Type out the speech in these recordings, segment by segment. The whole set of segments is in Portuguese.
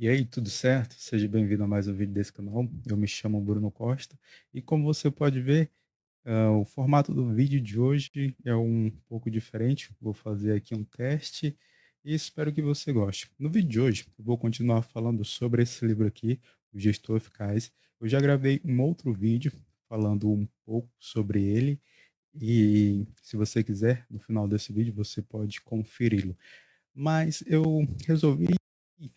E aí, tudo certo? Seja bem-vindo a mais um vídeo desse canal. Eu me chamo Bruno Costa e como você pode ver, o formato do vídeo de hoje é um pouco diferente. Vou fazer aqui um teste e espero que você goste. No vídeo de hoje, eu vou continuar falando sobre esse livro aqui, O Gestor Eficaz. Eu já gravei um outro vídeo falando um pouco sobre ele e se você quiser, no final desse vídeo, você pode conferi-lo. Mas eu resolvi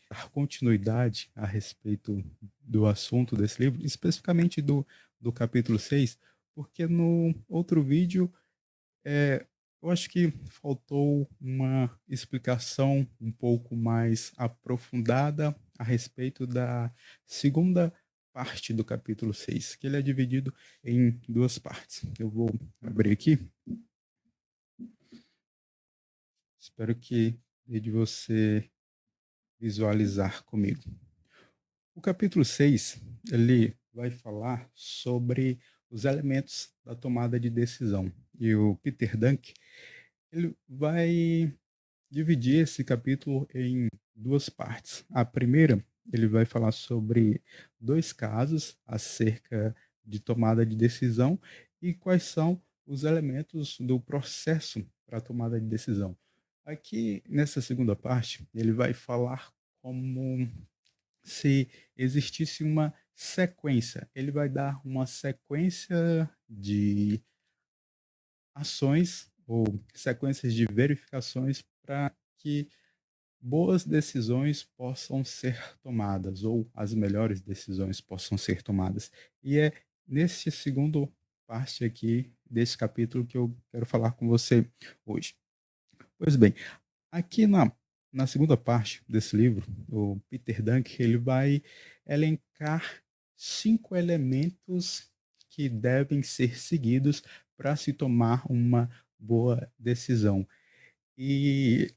dar continuidade a respeito do assunto desse livro, especificamente do capítulo 6, porque no outro vídeo, eu acho que faltou uma explicação um pouco mais aprofundada a respeito da segunda parte do capítulo 6, que ele é dividido em duas partes. Eu vou abrir aqui, espero que dê de você visualizar comigo. O capítulo 6 ele vai falar sobre os elementos da tomada de decisão. E o Peter Dunk, ele vai dividir esse capítulo em duas partes. A primeira, ele vai falar sobre dois casos acerca de tomada de decisão e quais são os elementos do processo para a tomada de decisão. Aqui, nessa segunda parte, ele vai falar como se existisse uma sequência. Ele vai dar uma sequência de ações ou sequências de verificações para que boas decisões possam ser tomadas ou as melhores decisões possam ser tomadas. E é nesse segundo parte aqui desse capítulo que eu quero falar com você hoje. Pois bem, aqui na segunda parte desse livro, o Peter Dunk ele vai elencar 5 elementos que devem ser seguidos para se tomar uma boa decisão. E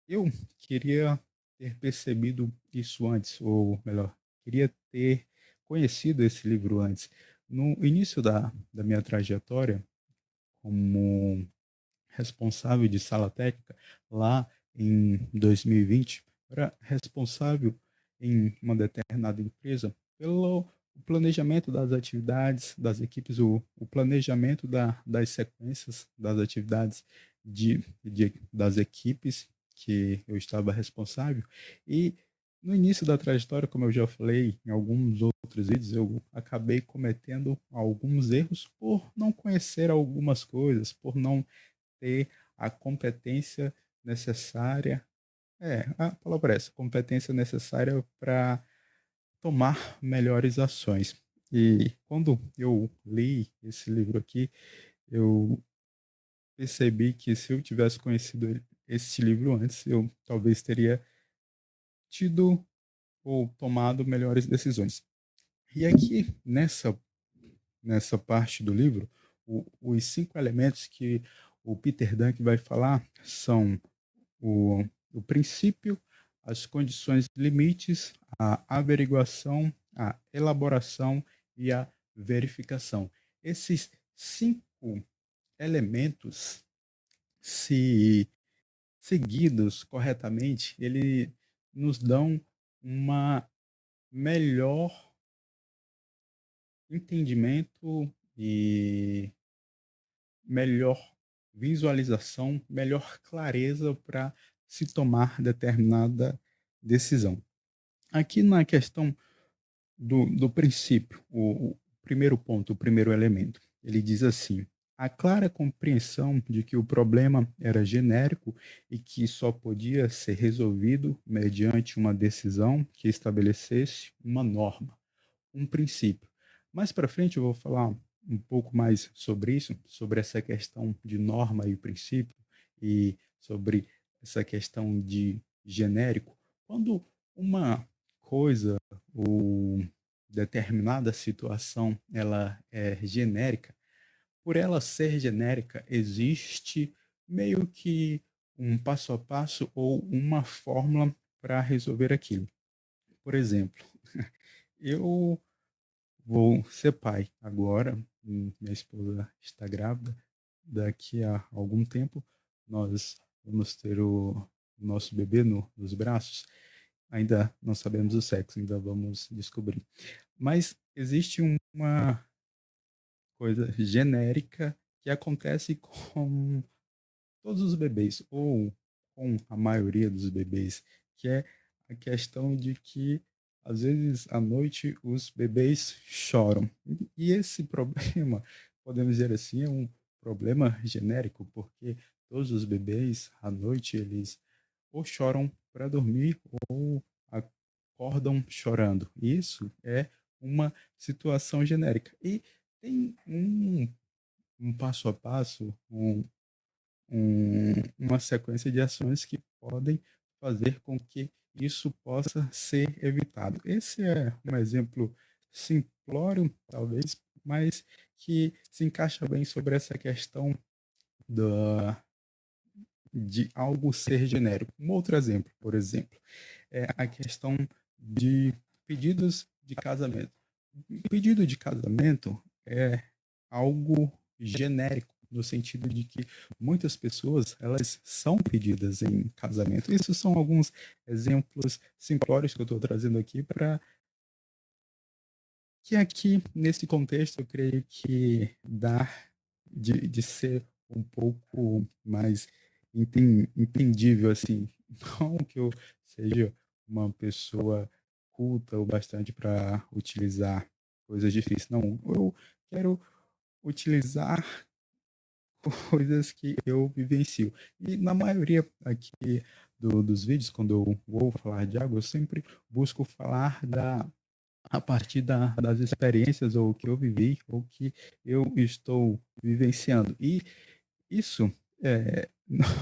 eu queria ter percebido isso antes, ou melhor, queria ter conhecido esse livro antes. No início da minha trajetória como responsável de sala técnica lá em 2020, era responsável em uma determinada empresa pelo planejamento das atividades das equipes, o planejamento das sequências das atividades das equipes que eu estava responsável. E no início da trajetória, como eu já falei em alguns outros vídeos, eu acabei cometendo alguns erros por não conhecer algumas coisas, por não ter a competência necessária, a palavra é essa, competência necessária para tomar melhores ações. E quando eu li esse livro aqui, eu percebi que se eu tivesse conhecido esse livro antes, eu talvez teria tido ou tomado melhores decisões. E aqui, nessa parte do livro, os 5 elementos que o Peter Dunk vai falar são o princípio, as condições limites, a averiguação, a elaboração e a verificação. Esses 5 elementos, se seguidos corretamente, ele nos dão uma melhor entendimento e melhor visualização, melhor clareza para se tomar determinada decisão. Aqui na questão do princípio, o primeiro ponto, o primeiro elemento, ele diz assim: a clara compreensão de que o problema era genérico e que só podia ser resolvido mediante uma decisão que estabelecesse uma norma, um princípio. Mais para frente eu vou falar um pouco mais sobre isso, sobre essa questão de norma e princípio e sobre essa questão de genérico. Quando uma coisa ou determinada situação ela é genérica, por ela ser genérica, existe meio que um passo a passo ou uma fórmula para resolver aquilo. Por exemplo, eu vou ser pai agora, minha esposa está grávida. Daqui a algum tempo nós vamos ter o nosso bebê nos braços. ainda não sabemos o sexo, ainda vamos descobrir. Mas existe uma coisa genérica que acontece com todos os bebês, ou com a maioria dos bebês, que é a questão de que, às vezes, à noite, os bebês choram. E esse problema, podemos dizer assim, é um problema genérico, porque todos os bebês, à noite, eles ou choram para dormir ou acordam chorando. Isso é uma situação genérica. E tem um passo a passo, uma sequência de ações que podem fazer com que isso possa ser evitado. Esse é um exemplo simplório, talvez, mas que se encaixa bem sobre essa questão da, de algo ser genérico. Um outro exemplo, por exemplo, é a questão de pedidos de casamento. Pedido de casamento é algo genérico, no sentido de que muitas pessoas, elas são pedidas em casamento. Isso são alguns exemplos simplórios que eu estou trazendo aqui para que aqui, nesse contexto, eu creio que dá de ser um pouco mais entendível, assim. Não que eu seja uma pessoa culta o bastante para utilizar coisas difíceis, não. Eu quero utilizar coisas que eu vivencio. E na maioria aqui dos vídeos, quando eu vou falar de água, eu sempre busco falar a partir das experiências ou que eu vivi ou que eu estou vivenciando. E isso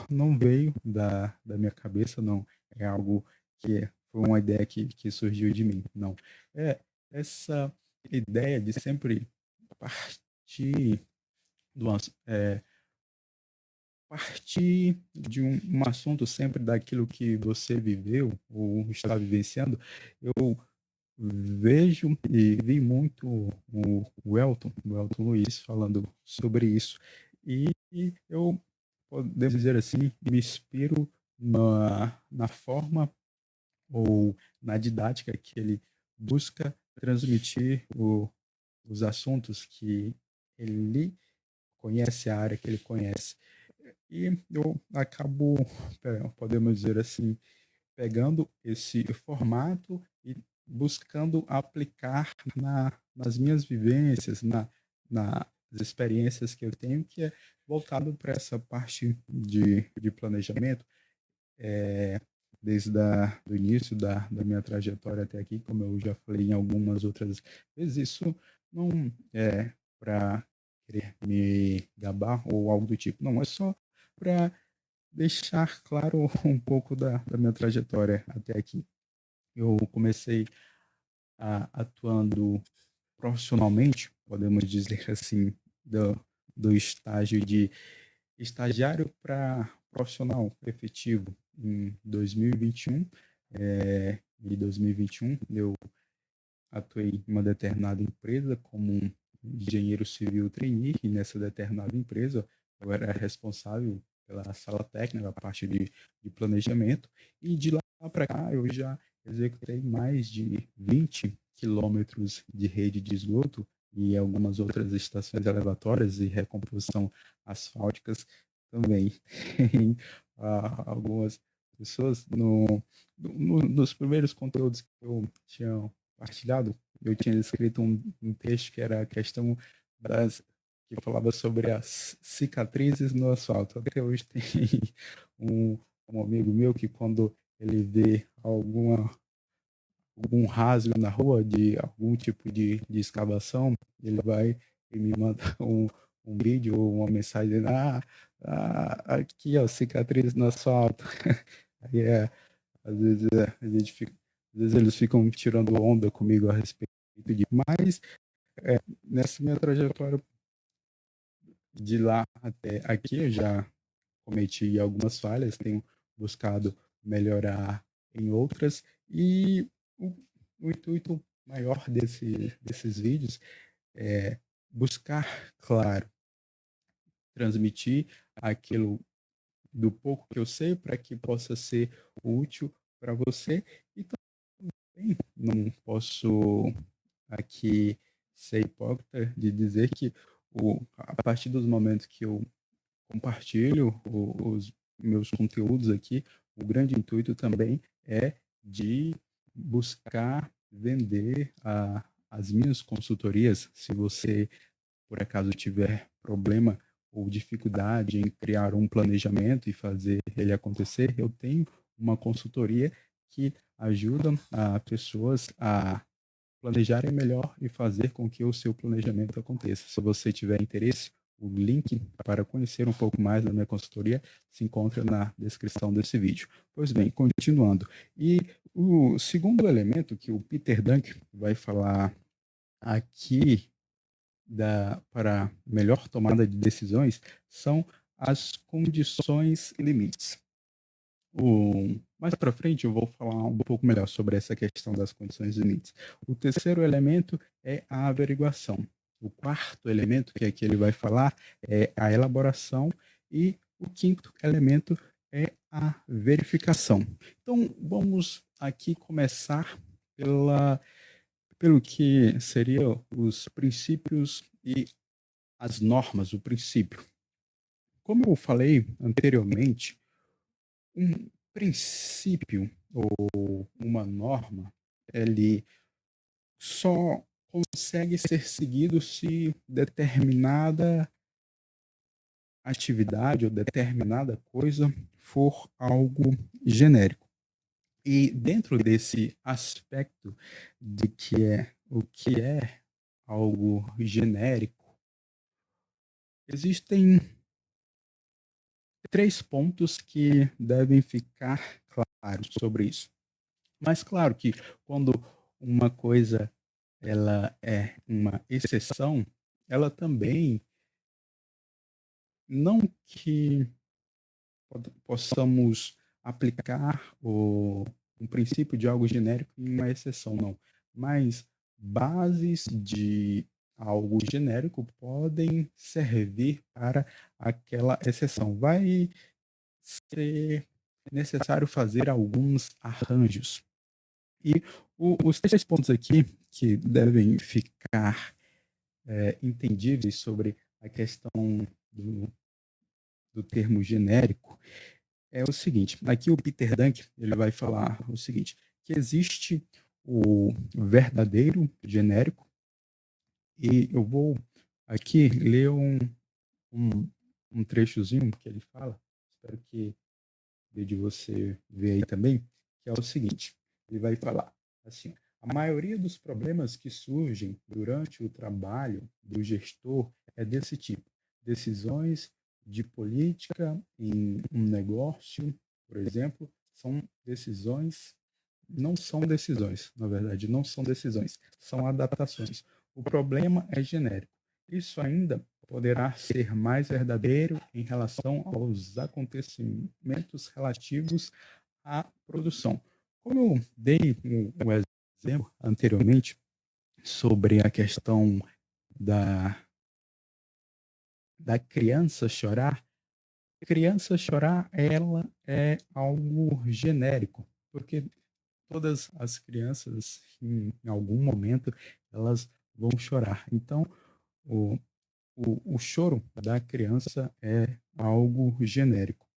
não veio da minha cabeça, não. É algo que foi uma ideia que surgiu de mim, não. É essa ideia de sempre partir do, partir de um assunto sempre daquilo que você viveu ou está vivenciando. Eu vejo e vi muito o Elton Luiz falando sobre isso. E eu, podemos dizer assim, me inspiro na forma ou na didática que ele busca transmitir os assuntos que ele conhece, a área que ele conhece. E eu acabo, podemos dizer assim, pegando esse formato e buscando aplicar nas minhas vivências, nas experiências que eu tenho, que é voltado para essa parte de planejamento, é, desde o início da minha trajetória até aqui, como eu já falei em algumas outras vezes, isso não é para querer me gabar ou algo do tipo, não, é só para deixar claro um pouco da minha trajetória até aqui. Eu comecei atuando profissionalmente, podemos dizer assim, do estágio de estagiário para profissional efetivo em 2021. Em 2021, eu atuei em uma determinada empresa como um engenheiro civil trainee, e nessa determinada empresa eu era responsável pela sala técnica, a parte de planejamento, e de lá para cá eu já executei mais de 20 quilômetros de rede de esgoto e algumas outras estações elevatórias e recomposição asfálticas também. Tem algumas pessoas nos primeiros conteúdos que eu tinha partilhado, eu tinha escrito um texto que era a questão das que falava sobre as cicatrizes no asfalto. Até hoje tem um, um amigo meu que quando ele vê algum rasgo na rua de algum tipo de escavação, ele vai e me manda um vídeo ou uma mensagem dizendo, aqui ó, cicatriz no asfalto. Aí às vezes a gente fica, às vezes eles ficam tirando onda comigo a respeito de, mas nessa minha trajetória de lá até aqui eu já cometi algumas falhas, tenho buscado melhorar em outras e o, o intuito maior desses vídeos é buscar, claro, transmitir aquilo do pouco que eu sei para que possa ser útil para você e não posso aqui ser hipócrita de dizer que a partir dos momentos que eu compartilho os meus conteúdos aqui, o grande intuito também é de buscar vender as minhas consultorias. Se você, por acaso, tiver problema ou dificuldade em criar um planejamento e fazer ele acontecer, eu tenho uma consultoria que ajuda a pessoas a planejarem melhor e fazer com que o seu planejamento aconteça. Se você tiver interesse, o link para conhecer um pouco mais da minha consultoria se encontra na descrição desse vídeo. Pois bem, continuando. E o segundo elemento que o Peter Dunk vai falar aqui para melhor tomada de decisões são as condições limites. Mais para frente eu vou falar um pouco melhor sobre essa questão das condições limites. O terceiro elemento é a averiguação. O quarto elemento que aqui ele vai falar é a elaboração e o quinto elemento é a verificação. Então vamos aqui começar pelo que seriam os princípios e as normas, o princípio. Como eu falei anteriormente, um princípio ou uma norma, ele só consegue ser seguido se determinada atividade ou determinada coisa for algo genérico. E dentro desse aspecto de o que é algo genérico, existem três pontos que devem ficar claros sobre isso. Mas claro que quando uma coisa ela é uma exceção, ela também não que possamos aplicar um princípio de algo genérico em uma exceção, não. Mas bases de algo genérico podem servir para aquela exceção. Vai ser necessário fazer alguns arranjos. E os três pontos aqui que devem ficar entendíveis sobre a questão do, do termo genérico é o seguinte. Aqui o Peter Dunk ele vai falar o seguinte, que existe o verdadeiro genérico e eu vou aqui ler um, um trechozinho que ele fala, espero que dê de você ver aí também, que é o seguinte, ele vai falar assim, a maioria dos problemas que surgem durante o trabalho do gestor é desse tipo. Decisões de política em um negócio, por exemplo, não são decisões, na verdade, não são decisões, são adaptações. O problema é genérico. Isso ainda poderá ser mais verdadeiro em relação aos acontecimentos relativos à produção. Como eu dei um exemplo anteriormente sobre a questão da, da criança chorar, ela é algo genérico, porque todas as crianças, em algum momento, elas vão chorar. Então, o, o choro da criança é algo genérico.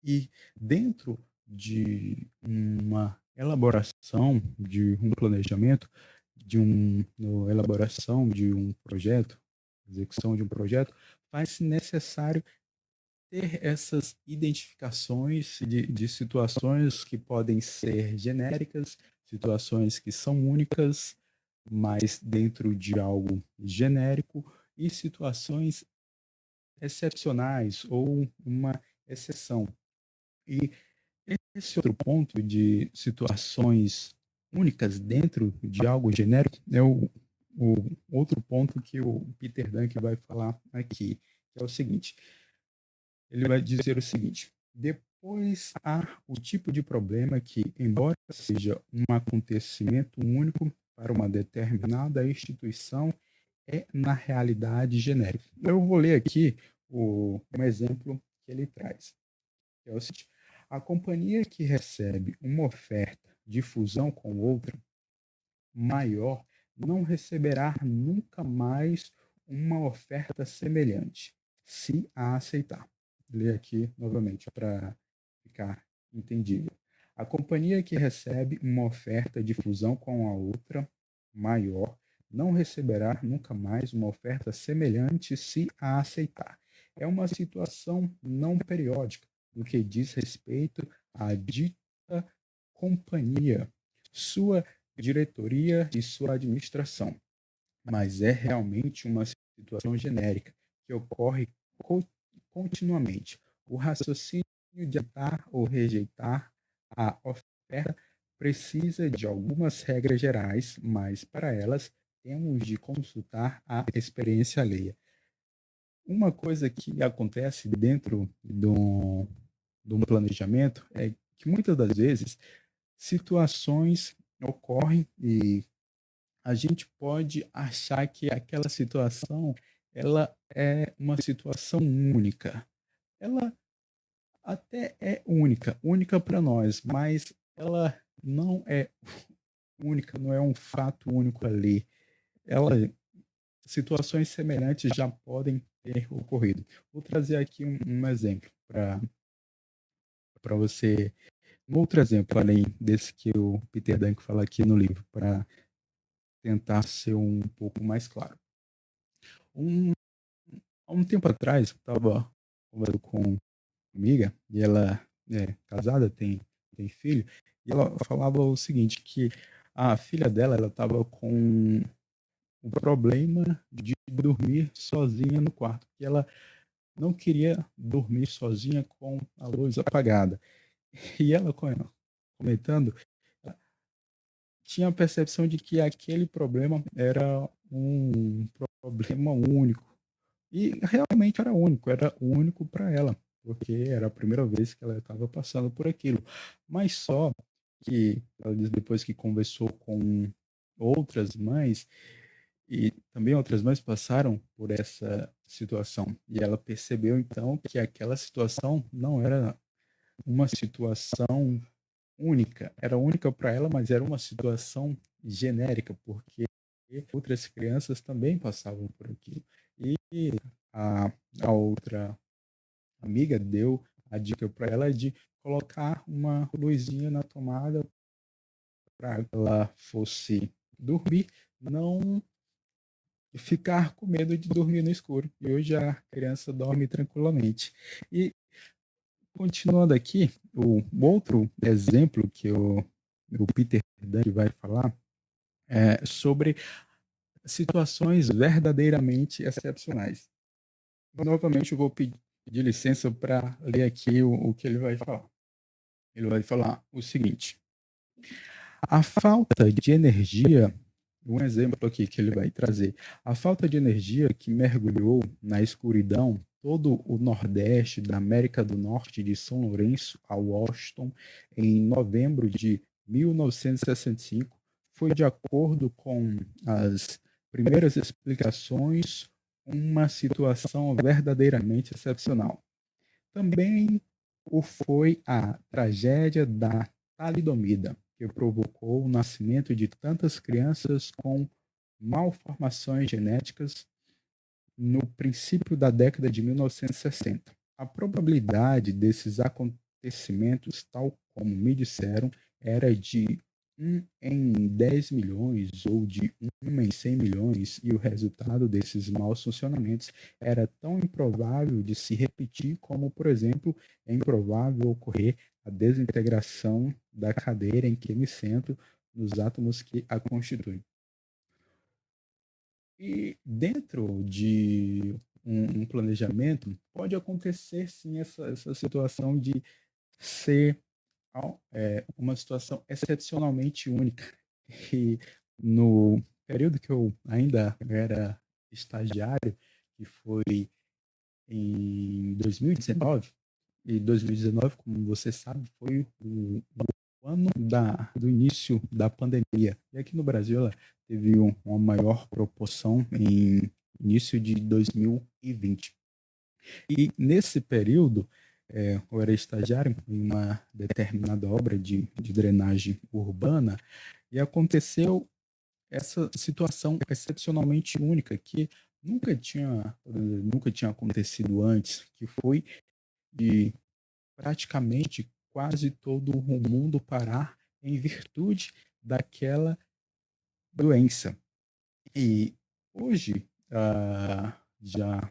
E dentro de uma elaboração, de um planejamento, no elaboração de um projeto, execução de um projeto, faz-se necessário ter essas identificações de situações que podem ser genéricas, situações que são únicas, mas dentro de algo genérico, e situações excepcionais ou uma exceção. E esse outro ponto de situações únicas dentro de algo genérico é o outro ponto que o Peter Dunk vai falar aqui, que é o seguinte. Ele vai dizer o seguinte: depois há o tipo de problema que, embora seja um acontecimento único para uma determinada instituição, é na realidade genérico. Eu vou ler aqui um exemplo que ele traz. É o seguinte: a companhia que recebe uma oferta de fusão com outra maior não receberá nunca mais uma oferta semelhante, se a aceitar. Vou ler aqui novamente para ficar entendível. A companhia que recebe uma oferta de fusão com a outra maior não receberá nunca mais uma oferta semelhante se a aceitar. É uma situação não periódica no que diz respeito à dita companhia, sua diretoria e sua administração, mas é realmente uma situação genérica que ocorre continuamente. O raciocínio de dar ou rejeitar a oferta precisa de algumas regras gerais, mas para elas temos de consultar a experiência alheia. Uma coisa que acontece dentro do planejamento é que muitas das vezes situações ocorrem e a gente pode achar que aquela situação ela é uma situação única. Ela até é única, única para nós, mas ela não é única, não é um fato único ali. Ela, situações semelhantes já podem ter ocorrido. Vou trazer aqui um exemplo para você, um outro exemplo além desse que o Peter Dank fala aqui no livro, para tentar ser um pouco mais claro. Um, há um tempo atrás, eu estava conversando com uma amiga, e ela é casada, tem filho, e ela falava o seguinte, que a filha dela, ela estava com o problema de dormir sozinha no quarto, que ela não queria dormir sozinha com a luz apagada. E ela comentando, tinha a percepção de que aquele problema era um problema único. E realmente era único para ela, porque era a primeira vez que ela estava passando por aquilo. Mas só que ela diz depois que conversou com outras mães, e também outras mães passaram por essa situação. E ela percebeu então que aquela situação não era uma situação única, era única para ela, mas era uma situação genérica, porque outras crianças também passavam por aquilo. E a, a outra amiga deu a dica para ela de colocar uma luzinha na tomada para que ela fosse dormir, não ficar com medo de dormir no escuro. E hoje a criança dorme tranquilamente. E continuando aqui, o outro exemplo que o Peter Dunn vai falar é sobre situações verdadeiramente excepcionais. Novamente, eu vou pedir licença para ler aqui o que ele vai falar. Ele vai falar o seguinte: a falta de energia, um exemplo aqui que ele vai trazer, a falta de energia que mergulhou na escuridão todo o Nordeste da América do Norte, de São Lourenço a Washington, em novembro de 1965, foi, de acordo com as primeiras explicações, uma situação verdadeiramente excepcional. Também o foi a tragédia da talidomida, que provocou o nascimento de tantas crianças com malformações genéticas no princípio da década de 1960. A probabilidade desses acontecimentos, tal como me disseram, era de 1 em 10 milhões ou de 1 em 100 milhões, e o resultado desses maus funcionamentos era tão improvável de se repetir como, por exemplo, é improvável ocorrer a desintegração da cadeira em que me sento nos átomos que a constituem. E dentro de um planejamento, pode acontecer sim essa situação de ser uma situação excepcionalmente única. E no período que eu ainda era estagiário, que foi em 2019, e 2019, como você sabe, foi o ano do início da pandemia. E aqui no Brasil ela teve uma maior proporção em início de 2020. E nesse período, eu era estagiário em uma determinada obra de drenagem urbana, e aconteceu essa situação excepcionalmente única que nunca tinha acontecido antes, que foi de praticamente quase todo o mundo parar em virtude daquela doença. E hoje,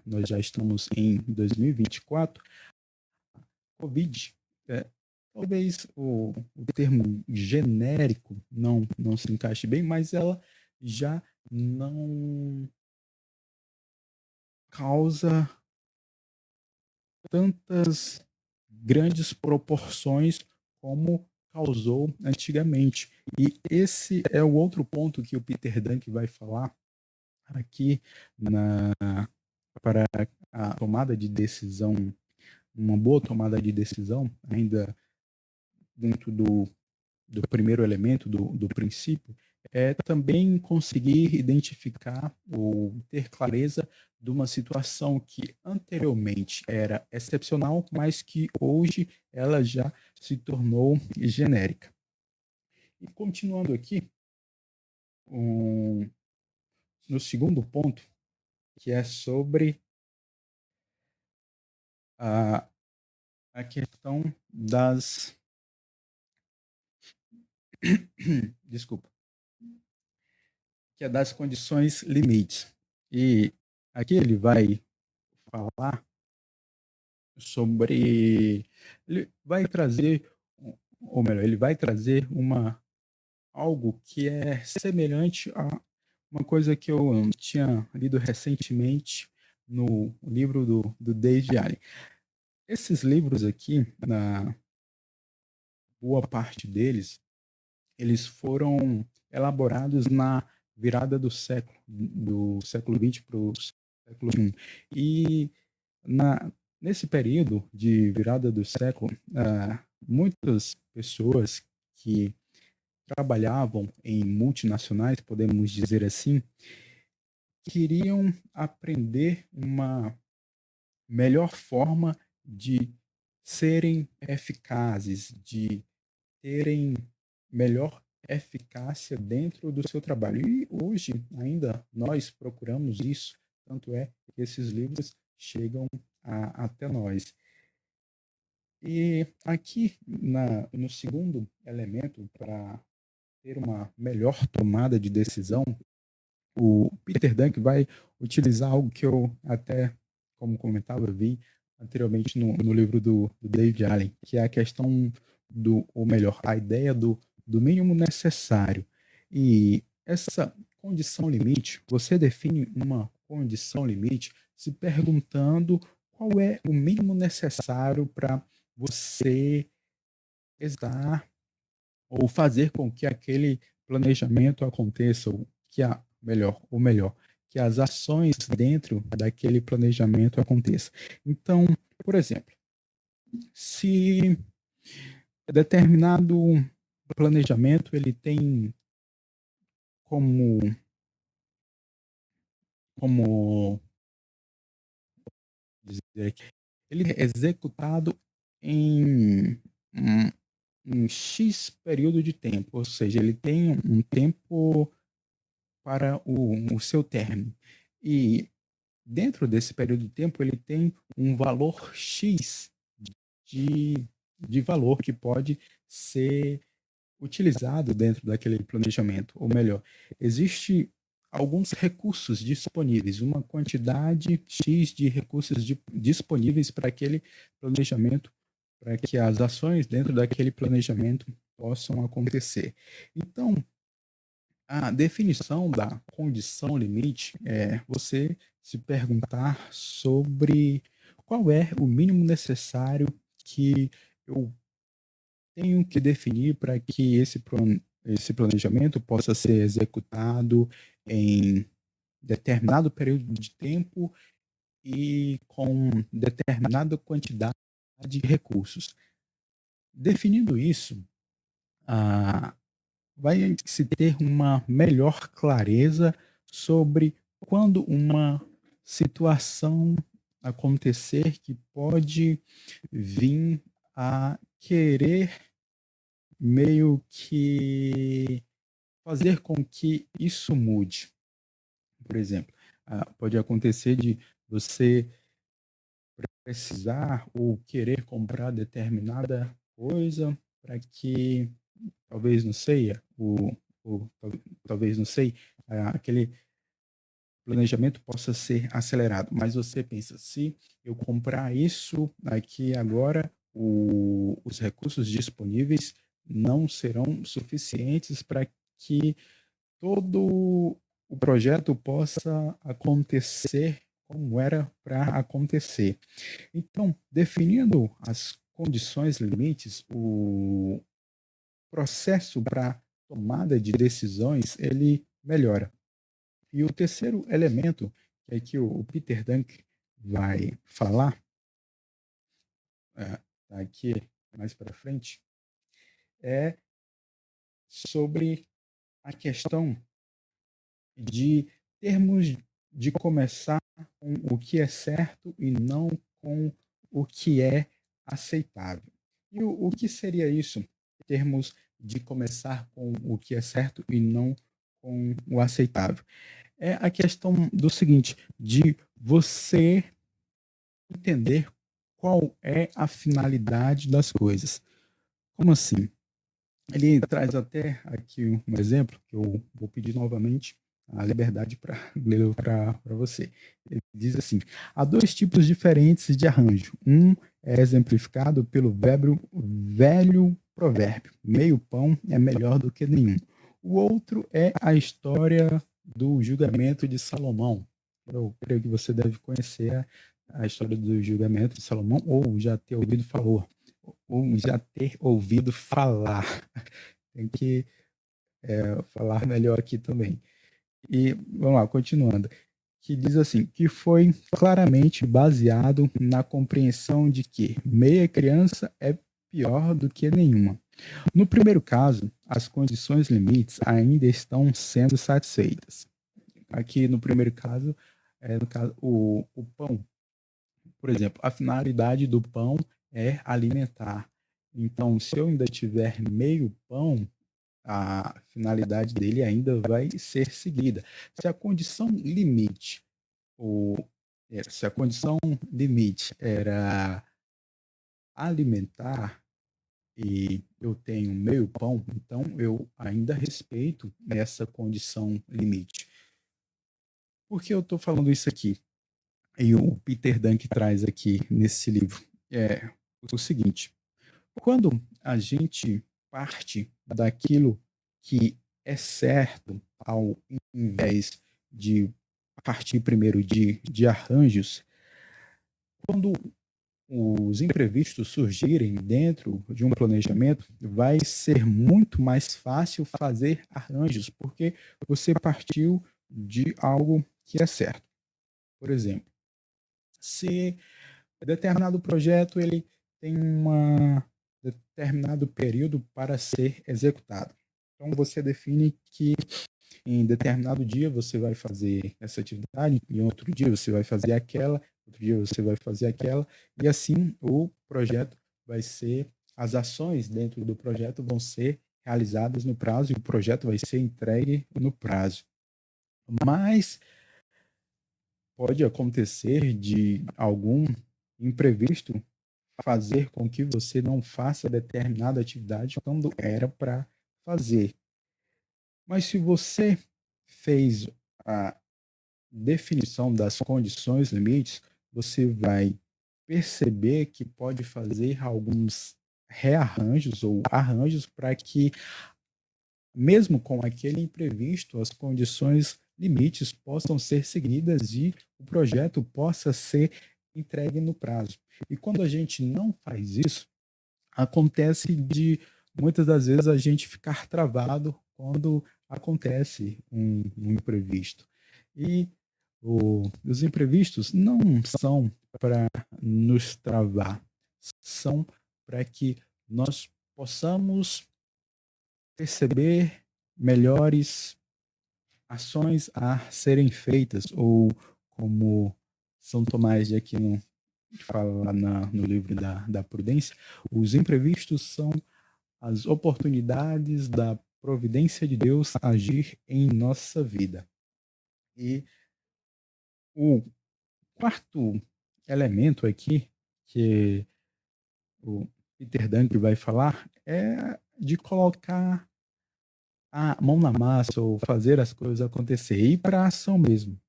nós já estamos em 2024, Covid, talvez o termo genérico não se encaixe bem, mas ela já não causa tantas grandes proporções como causou antigamente. E esse é o outro ponto que o Peter Dunk vai falar aqui na, para a tomada de decisão, uma boa tomada de decisão, ainda dentro do primeiro elemento, do princípio, é também conseguir identificar ou ter clareza de uma situação que anteriormente era excepcional, mas que hoje ela já se tornou genérica. E continuando aqui, no segundo ponto, que é sobre a, a questão das. Desculpa, que é das condições limites. E aqui ele vai falar sobre. Ele vai trazer, ou melhor, ele vai trazer algo que é semelhante a uma coisa que eu tinha lido recentemente no livro do David Allen. Esses livros aqui, na boa parte deles, eles foram elaborados na virada do século XX para o século XXI. E nesse período de virada do século, muitas pessoas que trabalhavam em multinacionais, podemos dizer assim, queriam aprender uma melhor forma de serem eficazes, de terem melhor eficácia dentro do seu trabalho. E hoje ainda nós procuramos isso, tanto é que esses livros chegam até nós. E aqui no segundo elemento, para ter uma melhor tomada de decisão, o Peter Dunk vai utilizar algo que eu até, como comentava, vi anteriormente no livro do David Allen, que é a questão ou melhor, a ideia do mínimo necessário. E essa condição limite, você define uma condição limite se perguntando qual é o mínimo necessário para você executar ou fazer com que aquele planejamento aconteça, ou melhor, que as ações dentro daquele planejamento aconteçam. Então, por exemplo, se determinado planejamento ele tem como, como dizer que ele é executado em um X período de tempo, ou seja, ele tem um tempo para o seu término. E dentro desse período de tempo, ele tem um valor X de, de valor que pode ser utilizado dentro daquele planejamento. Ou melhor, existe alguns recursos disponíveis, uma quantidade X de recursos disponíveis para aquele planejamento, para que as ações dentro daquele planejamento possam acontecer. Então, a definição da condição limite é você se perguntar sobre qual é o mínimo necessário que eu tenho que definir para que esse planejamento possa ser executado em determinado período de tempo e com determinada quantidade de recursos. Definindo isso, a vai se ter uma melhor clareza sobre quando uma situação acontecer que pode vir a querer meio que fazer com que isso mude. Por exemplo, pode acontecer de você precisar ou querer comprar determinada coisa para que talvez, não sei, talvez, não sei, aquele planejamento possa ser acelerado. Mas você pensa, se eu comprar isso aqui agora, os recursos disponíveis não serão suficientes para que todo o projeto possa acontecer como era para acontecer. Então, definindo as condições limites, o processo para tomada de decisões ele melhora. E o terceiro elemento que é que o Peter Dunk vai falar aqui mais para frente é sobre a questão de termos de começar com o que é certo e não com o que é aceitável. E o que seria isso? Termos de começar com o que é certo e não com o aceitável. É a questão do seguinte, de você entender qual é a finalidade das coisas. Como assim? Ele traz até aqui um exemplo, que eu vou pedir novamente a liberdade para ler para você. Ele diz assim: há dois tipos diferentes de arranjo. Um é exemplificado pelo velho provérbio: meio pão é melhor do que nenhum. O outro é a história do julgamento de Salomão. Eu creio que você deve conhecer a história do julgamento de Salomão, ou já ter ouvido falar. Ou já ter ouvido falar. Tem que falar melhor aqui também. E vamos lá, continuando. Que diz assim, que foi claramente baseado na compreensão de que meia criança é pior do que nenhuma. No primeiro caso, as condições limites ainda estão sendo satisfeitas. Aqui no primeiro caso, no caso o pão. Por exemplo, a finalidade do pão é alimentar. Então, se eu ainda tiver meio pão, a finalidade dele ainda vai ser seguida. Se a condição limite, ou, se a condição limite era alimentar e eu tenho meio pão, então eu ainda respeito essa condição limite. Por que eu estou falando isso aqui? E o Peter Dunk traz aqui nesse livro é o seguinte: quando a gente parte daquilo que é certo, ao invés de partir primeiro de arranjos, quando os imprevistos surgirem dentro de um planejamento, vai ser muito mais fácil fazer arranjos, porque você partiu de algo que é certo. Por exemplo, se determinado projeto ele tem um determinado período para ser executado. Então você define que em determinado dia você vai fazer essa atividade, em outro dia você vai fazer aquela, outro dia você vai fazer aquela, e assim o projeto vai ser, as ações dentro do projeto vão ser realizadas no prazo e o projeto vai ser entregue no prazo. Mas pode acontecer de algum imprevisto fazer com que você não faça determinada atividade quando era para fazer. Mas se você fez a definição das condições limites, você vai perceber que pode fazer alguns rearranjos ou arranjos para que, mesmo com aquele imprevisto, as condições limites possam ser seguidas e o projeto possa ser entregue no prazo. E quando a gente não faz isso, acontece de muitas das vezes a gente ficar travado quando acontece um imprevisto. E os imprevistos não são para nos travar, são para que nós possamos perceber melhores ações a serem feitas, ou como São Tomás de Aquino fala no livro da Prudência, os imprevistos são as oportunidades da providência de Deus agir em nossa vida. E o quarto elemento aqui, que o Peter Drucker vai falar, é de colocar a mão na massa ou fazer as coisas acontecer, ir para a ação mesmo.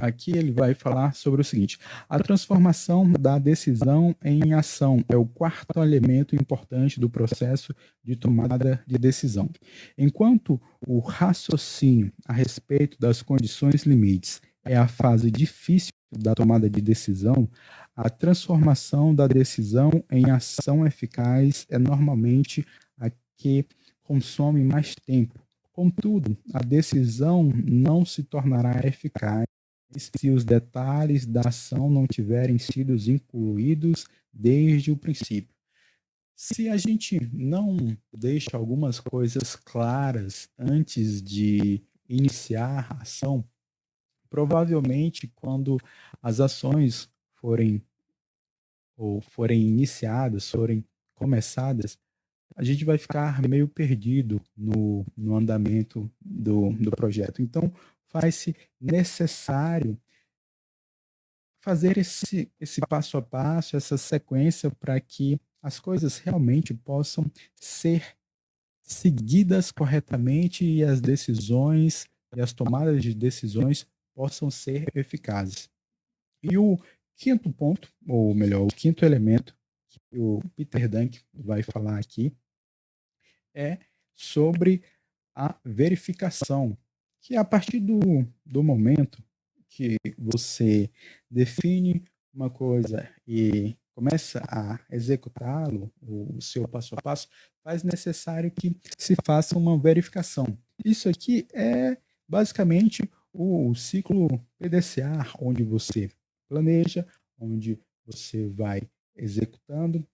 Aqui ele vai falar sobre o seguinte: a transformação da decisão em ação é o quarto elemento importante do processo de tomada de decisão. Enquanto o raciocínio a respeito das condições limites é a fase difícil da tomada de decisão, a transformação da decisão em ação eficaz é normalmente a que consome mais tempo. Contudo, a decisão não se tornará eficaz se os detalhes da ação não tiverem sido incluídos desde o princípio. Se a gente não deixa algumas coisas claras antes de iniciar a ação, provavelmente quando as ações forem iniciadas, forem começadas, a gente vai ficar meio perdido no andamento do projeto. Então, faz-se necessário fazer esse passo a passo, essa sequência, para que as coisas realmente possam ser seguidas corretamente e as decisões e as tomadas de decisões possam ser eficazes. E o quinto ponto, ou melhor, o quinto elemento que o Peter Drucker vai falar aqui é sobre a verificação, que é a partir do momento que você define uma coisa e começa a executá-lo, o seu passo a passo, faz necessário que se faça uma verificação. Isso aqui é basicamente o ciclo PDCA, onde você planeja, onde você vai executando,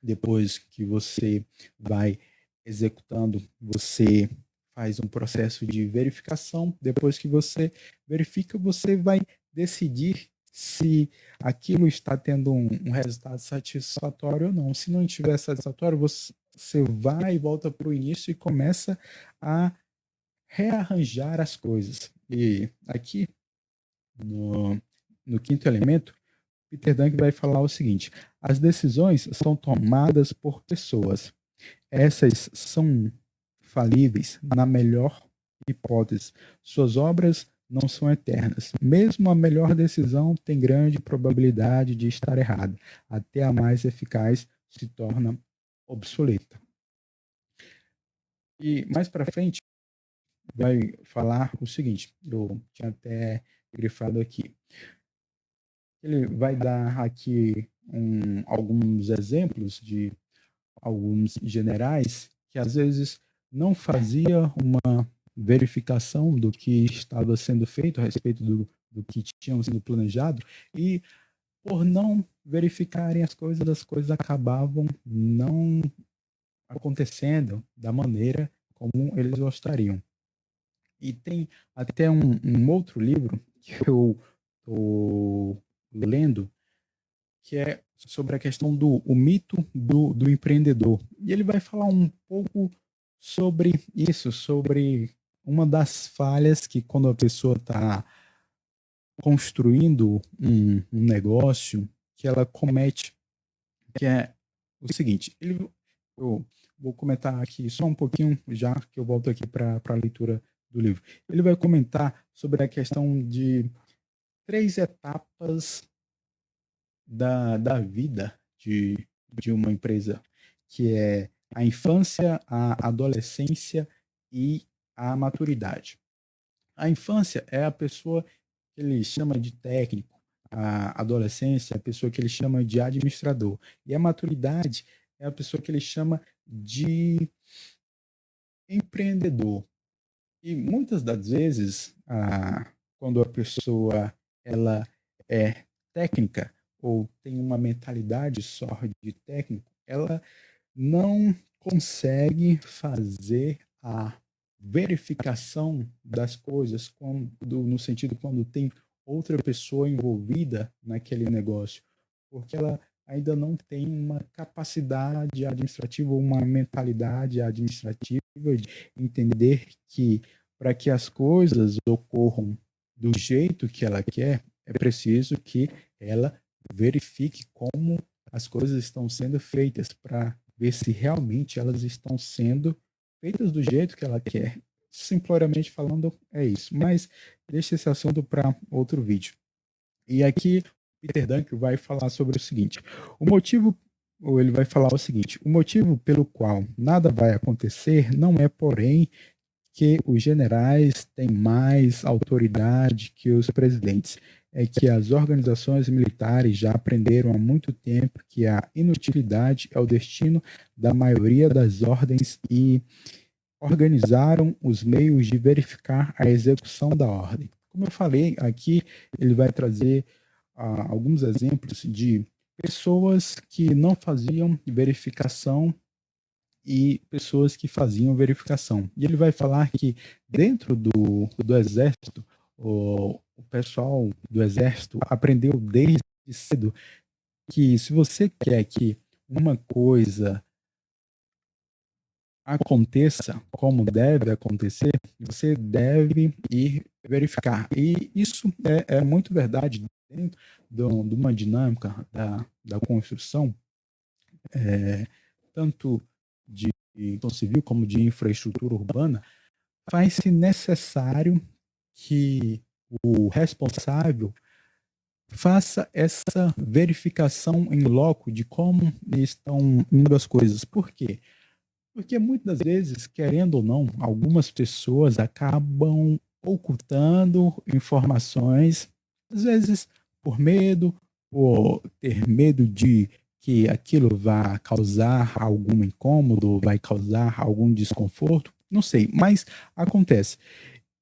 depois que você vai executando, você faz um processo de verificação. Depois que você verifica, você vai decidir se aquilo está tendo um resultado satisfatório ou não. Se não estiver satisfatório, você vai e volta para o início e começa a rearranjar as coisas. E aqui, no, no quinto elemento, Peter Drucker vai falar o seguinte: as decisões são tomadas por pessoas. Essas são falíveis na melhor hipótese. Suas obras não são eternas. Mesmo a melhor decisão tem grande probabilidade de estar errada. Até a mais eficaz se torna obsoleta. E mais para frente vai falar o seguinte, eu tinha até grifado aqui. Ele vai dar aqui alguns exemplos de alguns generais que às vezes não fazia uma verificação do que estava sendo feito a respeito do que tinham sido planejado, e por não verificarem as coisas acabavam não acontecendo da maneira como eles gostariam. E tem até um outro livro que eu estou lendo, que é sobre a questão do o mito do empreendedor. E ele vai falar um pouco sobre isso, sobre uma das falhas que quando a pessoa está construindo um negócio, que ela comete, que é o seguinte, eu vou comentar aqui só um pouquinho, já que eu volto aqui para a leitura do livro. Ele vai comentar sobre a questão de 3 etapas da vida de uma empresa, que é a infância, a adolescência e a maturidade. A infância é a pessoa que ele chama de técnico, a adolescência é a pessoa que ele chama de administrador, e a maturidade é a pessoa que ele chama de empreendedor. E muitas das vezes, quando a pessoa ela é técnica ou tem uma mentalidade só de técnico, ela não consegue fazer a verificação das coisas no sentido quando tem outra pessoa envolvida naquele negócio, porque ela ainda não tem uma capacidade administrativa ou uma mentalidade administrativa de entender que para que as coisas ocorram do jeito que ela quer, é preciso que ela verifique como as coisas estão sendo feitas para ver se realmente elas estão sendo feitas do jeito que ela quer. Simploriamente falando, é isso. Mas deixa esse assunto para outro vídeo. E aqui, Peter Drucker vai falar sobre o seguinte: o motivo, ou ele vai falar o seguinte: o motivo pelo qual nada vai acontecer não é, porém, que os generais têm mais autoridade que os presidentes. É que as organizações militares já aprenderam há muito tempo que a inutilidade é o destino da maioria das ordens e organizaram os meios de verificar a execução da ordem. Como eu falei, aqui ele vai trazer alguns exemplos de pessoas que não faziam verificação e pessoas que faziam verificação. E ele vai falar que dentro do exército, o pessoal do exército aprendeu desde cedo que se você quer que uma coisa aconteça como deve acontecer, você deve ir verificar. E isso é muito verdade dentro de uma dinâmica da construção, é, tanto de construção civil como de infraestrutura urbana, faz-se necessário que o responsável faça essa verificação em loco de como estão indo as coisas. Por quê? Porque muitas vezes, querendo ou não, algumas pessoas acabam ocultando informações, às vezes por medo, por ter medo de que aquilo vá causar algum incômodo, vai causar algum desconforto, não sei, mas acontece.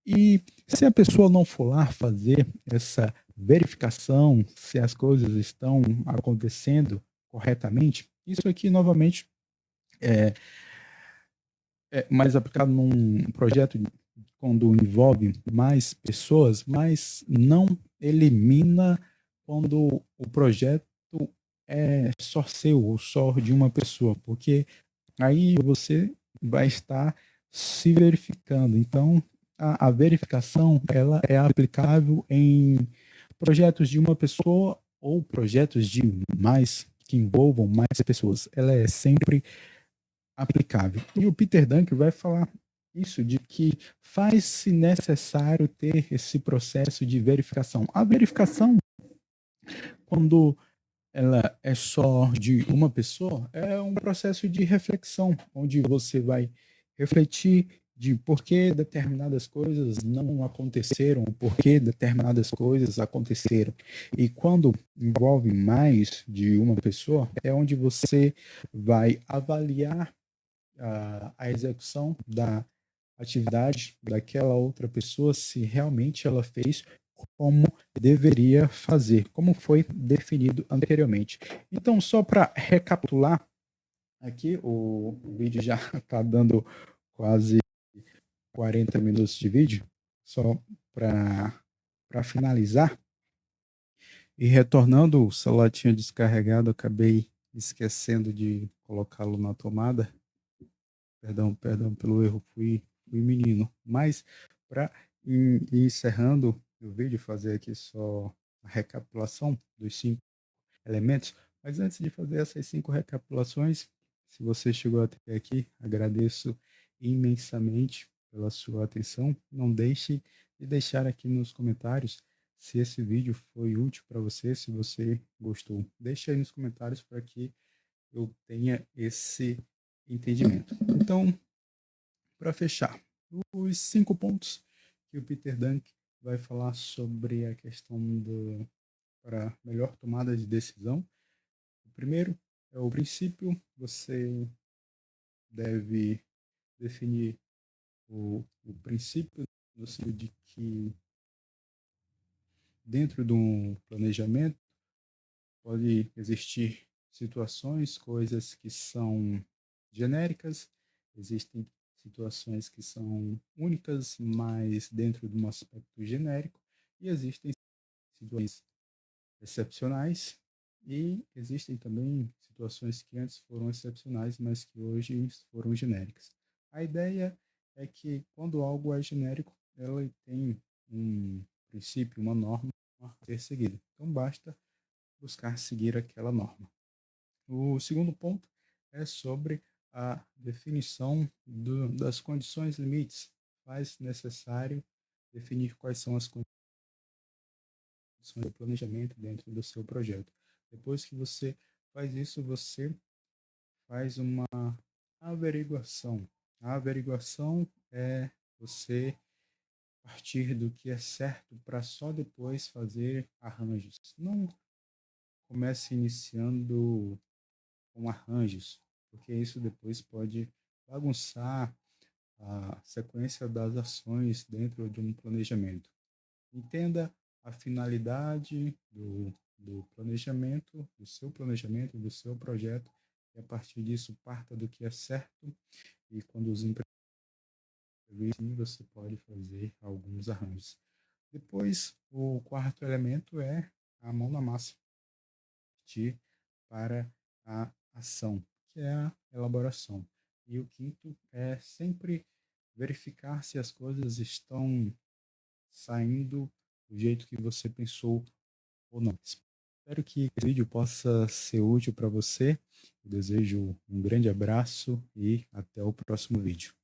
E se a pessoa não for lá fazer essa verificação se as coisas estão acontecendo corretamente, isso aqui novamente é, é mais aplicado num projeto quando envolve mais pessoas, mas não elimina quando o projeto é só seu ou só de uma pessoa, porque aí você vai estar se verificando. Então, a verificação ela é aplicável em projetos de uma pessoa ou projetos de mais que envolvam mais pessoas. Ela é sempre aplicável. E o Peter Drucker vai falar isso, de que faz-se necessário ter esse processo de verificação. A verificação, quando ela é só de uma pessoa, é um processo de reflexão, onde você vai refletir de por que determinadas coisas não aconteceram, por que determinadas coisas aconteceram. E quando envolve mais de uma pessoa, é onde você vai avaliar a execução da atividade daquela outra pessoa, se realmente ela fez como deveria fazer, como foi definido anteriormente. Então, só para recapitular, aqui o vídeo já está dando quase 40 minutos de vídeo, só para finalizar. E retornando, o celular tinha descarregado, acabei esquecendo de colocá-lo na tomada. Perdão pelo erro, fui menino. Mas para ir encerrando o vídeo, fazer aqui só a recapitulação dos 5 elementos. Mas antes de fazer essas 5 recapitulações, se você chegou até aqui, agradeço imensamente pela sua atenção. Não deixe de deixar aqui nos comentários se esse vídeo foi útil para você, se você gostou. Deixe aí nos comentários para que eu tenha esse entendimento. Então, para fechar, os 5 pontos que o Peter Dunk vai falar sobre a questão para melhor tomada de decisão. O primeiro é o princípio, você deve definir o princípio no sentido de que dentro de um planejamento pode existir situações, coisas que são genéricas, existem situações que são únicas, mas dentro de um aspecto genérico, e existem situações excepcionais E existem também situações que antes foram excepcionais, mas que hoje foram genéricas. A ideia é que quando algo é genérico, ela tem um princípio, uma norma a ser seguida. Então basta buscar seguir aquela norma. O segundo ponto é sobre a definição das condições limites. Faz necessário definir quais são as condições do planejamento dentro do seu projeto. Depois que você faz isso, você faz uma averiguação. A averiguação é você partir do que é certo para só depois fazer arranjos. Não comece iniciando com arranjos, porque isso depois pode bagunçar a sequência das ações dentro de um planejamento. Entenda a finalidade planejamento, do seu projeto, e a partir disso parta do que é certo, e quando os imprevistos, você pode fazer alguns arranjos. Depois, o quarto elemento é a mão na massa, partir para a ação, que é a elaboração. E o quinto é sempre verificar se as coisas estão saindo do jeito que você pensou ou não. Espero que esse vídeo possa ser útil para você. Eu desejo um grande abraço e até o próximo vídeo.